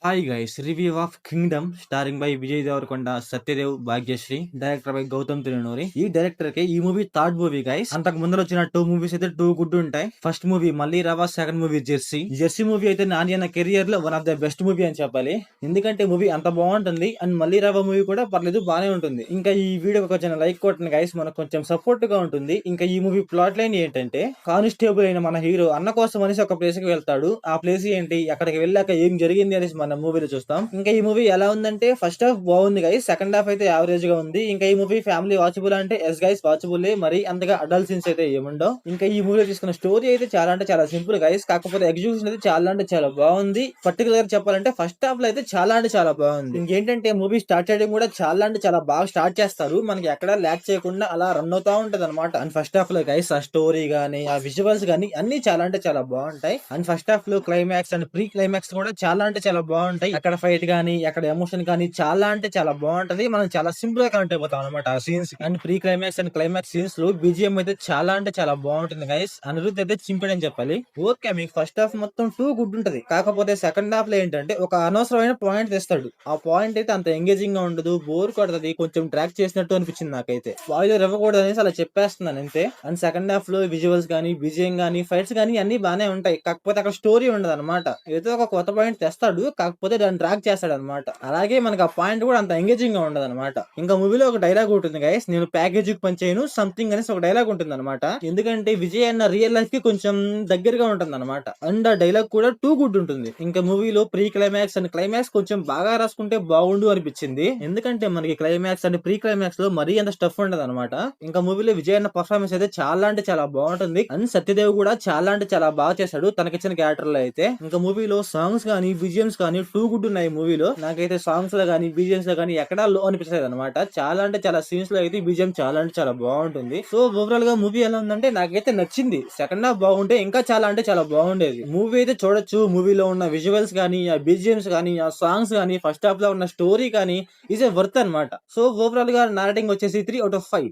Hi guys, review of Kingdom starring by Vijay Deverakonda, Satyadev, Bhagyashri, director by Gowtham Tirunuri. ఈ director కి ఈ movie third movie guys. అంతకు ముందర వచ్చిన 2 మూవీస్ అయితే 2 గుడ్ ఉంటాయి. ఫస్ట్ మూవీ మళ్ళీ రావా, second movie Jersey. Jersey movie అయితే నాని అన్న కెరియర్ లో one of the best movie అని చెప్పాలి. ఎందుకంటే మూవీ అంత బాగుంటుంది అండ్ మళ్ళీ రావా మూవీ కూడా పర్లేదు, బానే ఉంటుంది. ఇంకా ఈ వీడియోకి కొంచెం లైక్ కొట్టండి గైస్, మనకు కొంచెం సపోర్ట్ గా ఉంటుంది. ఇంకా ఈ మూవీ ప్లాట్ లైన్ ఏంటంటే, కానిస్టేబుల్ అయిన మన హీరో అన్న కోసం అనేసి ఒక ప్లేస్ కి వెళ్తాడు. ఆ ప్లేస్ ఏంటి, అక్కడికి వెళ్ళాక ఏం జరిగింది అనేసి మన మూవీలో చూస్తాం. ఇంకా ఈ మూవీ ఎలా ఉందంటే, ఫస్ట్ హాఫ్ బాగుంది గైస్, సెకండ్ హాఫ్ అయితే యావరేజ్ గా ఉంది. ఇంకా ఈ మూవీ ఫ్యామిలీ వాచబుల్ అంటే ఎస్ గైస్ వాచబుల్, మరి అంతగా అడల్ట్ సీన్స్ అయితే ఏముండవు. ఇంకా ఈ మూవీలో తీసుకున్న స్టోరీ అయితే చాలా అంటే చాలా సింపుల్ గైస్, కాకపోతే ఎగ్జిక్యూషన్ అయితే చాలా అంటే చాలా బాగుంది. పర్టికులర్ గా చెప్పాలంటే ఫస్ట్ హాఫ్ లో అయితే చాలా అంటే చాలా బాగుంది. ఇంకేంటంటే మూవీ స్టార్ట్ చేయడం కూడా చాలా అంటే చాలా బాగా స్టార్ట్ చేస్తారు, మనకి ఎక్కడ ల్యాక్ చేయకుండా అలా రన్ అవుతా ఉంటది అనమాట. అండ్ ఫస్ట్ హాఫ్ లో గైస్ ఆ స్టోరీ గానీ, ఆ విజువల్స్ గానీ అన్ని చాలా అంటే చాలా బాగుంటాయి. అండ్ ఫస్ట్ హాఫ్ లో క్లైమాక్స్ అండ్ ప్రీ క్లైమాక్స్ కూడా చాలా అంటే చాలా బాగుంటాయి. అక్కడ ఫైట్ గానీ, అక్కడ ఎమోషన్ కానీ చాలా అంటే చాలా బాగుంటది. మనం చాలా సింపుల్ గా కనెక్ట్ అయిపోతాం అనమాట ఆ scenes. And pre climax and climax scenes లో బీజిఎం అయితే చాలా అంటే చాలా బాగుంటుంది గైస్. అనిరుద్ధ్ అయితే చింపడని చెప్పాలి. ఓకే, మీకు ఫస్ట్ హాఫ్ మొత్తం 2 గుడ్ ఉంటది, కాకపోతే సెకండ్ హాఫ్ లో ఏంటంటే ఒక అనవసరమైన పాయింట్ తెస్తాడు. ఆ పాయింట్ అయితే అంత ఎంగేజింగ్ గా ఉండదు, బోర్ కొడుతుంది, కొంచెం ట్రాక్ చేసినట్టు అనిపించింది నాకైతే. స్పాయిలర్ ఇవ్వకూడదు అనేసి అలా చెప్పేస్తున్నాను అంతే. అండ్ సెకండ్ హాఫ్ లో విజువల్స్ గానీ, బీజిఎం గానీ, ఫైట్స్ గానీ అన్ని బానే ఉంటాయి, కాకపోతే అక్కడ స్టోరీ ఉండదు అనమాట. ఏదో ఒక కొత్త పాయింట్ తెస్తాడు, కాకపోతే దాన్ని ట్రాక్ చేస్తాడు అనమాట. అలాగే మనకి ఆ పాయింట్ కూడా అంత ఎంగేజింగ్ గా ఉండదు అనమాట. ఇంకా మూవీలో ఒక డైలాగ్ ఉంటుంది గైస్, నేను ప్యాకేజ్ కి పనిచేయను సంథింగ్ అనేసి ఒక డైలాగ్ ఉంటుంది అనమాట. ఎందుకంటే విజయ్ అన్న రియల్ లైఫ్ కి కొంచెం దగ్గరగా ఉంటుంది అనమాట. అండ్ ఆ డైలాగ్ కూడా 2 గుడ్ ఉంటుంది. ఇంకా మూవీలో ప్రీ క్లైమాక్స్ అండ్ క్లైమాక్స్ కొంచెం బాగా రాసుకుంటే బాగుండు అనిపించింది. ఎందుకంటే మనకి క్లైమాక్స్ అండ్ ప్రీ క్లైమాక్స్ లో మరీ అంత స్టఫ్ ఉండదు అనమాట. ఇంకా మూవీలో విజయ్ అన్న పర్ఫార్మెన్స్ అయితే చాలా అంటే చాలా బాగుంటుంది. అండ్ సత్యదేవ్ కూడా చాలా అంటే చాలా బాగా చేశాడు తనకిచ్చిన క్యారెక్టర్ లో అయితే. ఇంకా మూవీలో సాంగ్స్ కానీ, బిజిఎమ్స్ కానీ 2 గుడ్ ఉన్నాయి మూవీలో. నాకైతే సాంగ్స్ లో కానీ, బీజిఎంస్ లో కానీ ఎక్కడా లో అనిపిస్తుంది అనమాట. చాలా అంటే చాలా సీన్స్ లో అయితే బీజిఎం చాలా అంటే చాలా బాగుంటుంది. సో ఓవరాల్ గా మూవీ ఎలా ఉందంటే నాకైతే నచ్చింది. సెకండ్ హాఫ్ బాగుంటే ఇంకా చాలా అంటే చాలా బాగుండేది. మూవీ అయితే చూడొచ్చు. మూవీలో ఉన్న విజువల్స్ కానీ, ఆ బీజిఎంస్ కానీ, ఆ సాంగ్స్ కానీ, ఫస్ట్ హాఫ్ లో ఉన్న స్టోరీ కానీ ఈజ్ ఏ వర్త్ అనమాట. సో ఓవరాల్ గా నా రేటింగ్ వచ్చేసి 3/5.